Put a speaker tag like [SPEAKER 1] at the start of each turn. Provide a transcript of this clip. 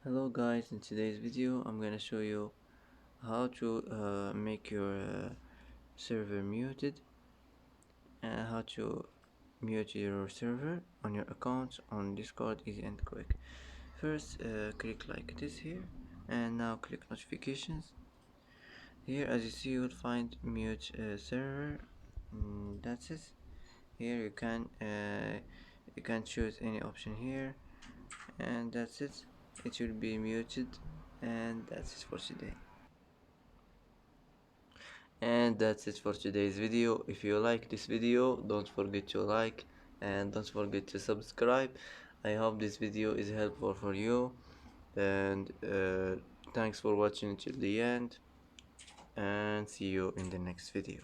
[SPEAKER 1] Hello guys, in today's video I'm gonna show you how to make your server muted and how to mute your server on your account on Discord, easy and quick. First click like this here, and now click notifications. Here as you see you will find mute server. That's it. Here you can choose any option here, and that's it. It will be muted, and that's it for today. And that's it for today's video. If you like this video, don't forget to like and don't forget to subscribe. I hope this video is helpful for you, and thanks for watching till the end, and see you in the next video.